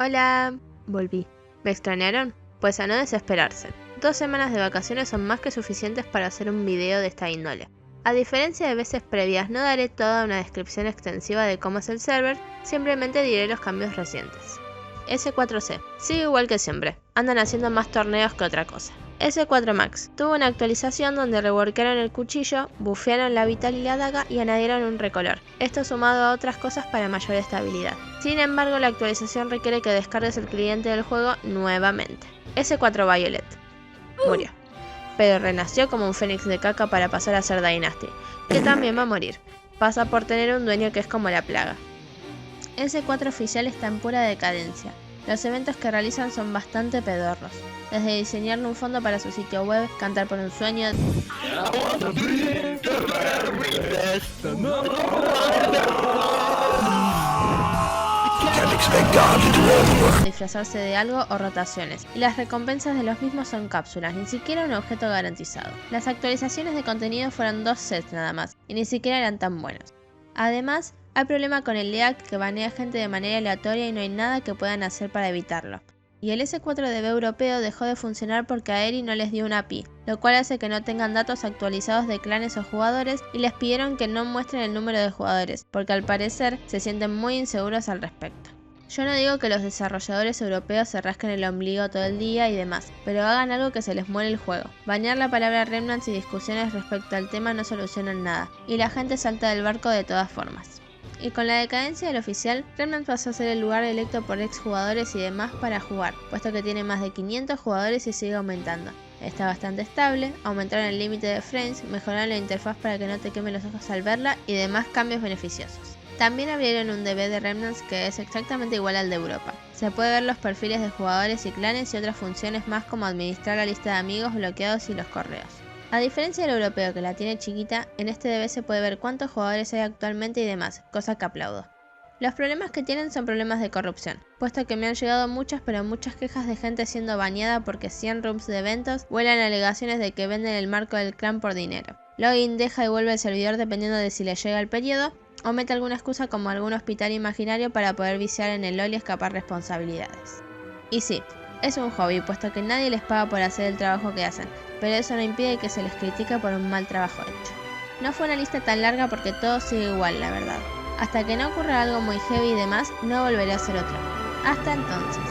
Hola, volví. ¿Me extrañaron? Pues a no desesperarse. 2 semanas de vacaciones son más que suficientes para hacer un video de esta índole. A diferencia de veces previas, no daré toda una descripción extensiva de cómo es el server, simplemente diré los cambios recientes. S4C, sigue igual que siempre, andan haciendo más torneos que otra cosa. S4 Max, tuvo una actualización donde reworkaron el cuchillo, bufearon la vital y la daga y añadieron un recolor, esto sumado a otras cosas para mayor estabilidad. Sin embargo, la actualización requiere que descargues el cliente del juego nuevamente. S4 Violet, murió, pero renació como un fénix de caca para pasar a ser Dynasty, que también va a morir, pasa por tener un dueño que es como la plaga. S4 oficial está en pura decadencia. Los eventos que realizan son bastante pedorros, desde diseñarle un fondo para su sitio web, cantar por un sueño, disfrazarse de algo o rotaciones, y las recompensas de los mismos son cápsulas, ni siquiera un objeto garantizado. Las actualizaciones de contenido fueron 2 sets nada más, y ni siquiera eran tan buenos. Además, hay problema con el LEAC que banea gente de manera aleatoria y no hay nada que puedan hacer para evitarlo. Y el S4DB europeo dejó de funcionar porque a Eri no les dio una API, lo cual hace que no tengan datos actualizados de clanes o jugadores y les pidieron que no muestren el número de jugadores, porque al parecer se sienten muy inseguros al respecto. Yo no digo que los desarrolladores europeos se rasquen el ombligo todo el día y demás, pero hagan algo que se les muere el juego. Banear la palabra remnants y discusiones respecto al tema no solucionan nada, y la gente salta del barco de todas formas. Y con la decadencia del oficial, Remnant pasó a ser el lugar electo por exjugadores y demás para jugar, puesto que tiene más de 500 jugadores y sigue aumentando. Está bastante estable, aumentaron el límite de frames, mejoraron la interfaz para que no te quemen los ojos al verla y demás cambios beneficiosos. También abrieron un DB de Remnants que es exactamente igual al de Europa. Se puede ver los perfiles de jugadores y clanes y otras funciones más como administrar la lista de amigos, bloqueados y los correos. A diferencia del europeo que la tiene chiquita, en este DB se puede ver cuántos jugadores hay actualmente y demás, cosa que aplaudo. Los problemas que tienen son problemas de corrupción, puesto que me han llegado muchas quejas de gente siendo baneada porque 100 rooms de eventos vuelan alegaciones de que venden el marco del clan por dinero. Login deja y vuelve el servidor dependiendo de si le llega el periodo, o mete alguna excusa como algún hospital imaginario para poder viciar en el LoL y escapar responsabilidades. Y sí, es un hobby, puesto que nadie les paga por hacer el trabajo que hacen, pero eso no impide que se les critique por un mal trabajo hecho. No fue una lista tan larga porque todo sigue igual, la verdad. Hasta que no ocurra algo muy heavy y demás, no volveré a hacer otro. Hasta entonces.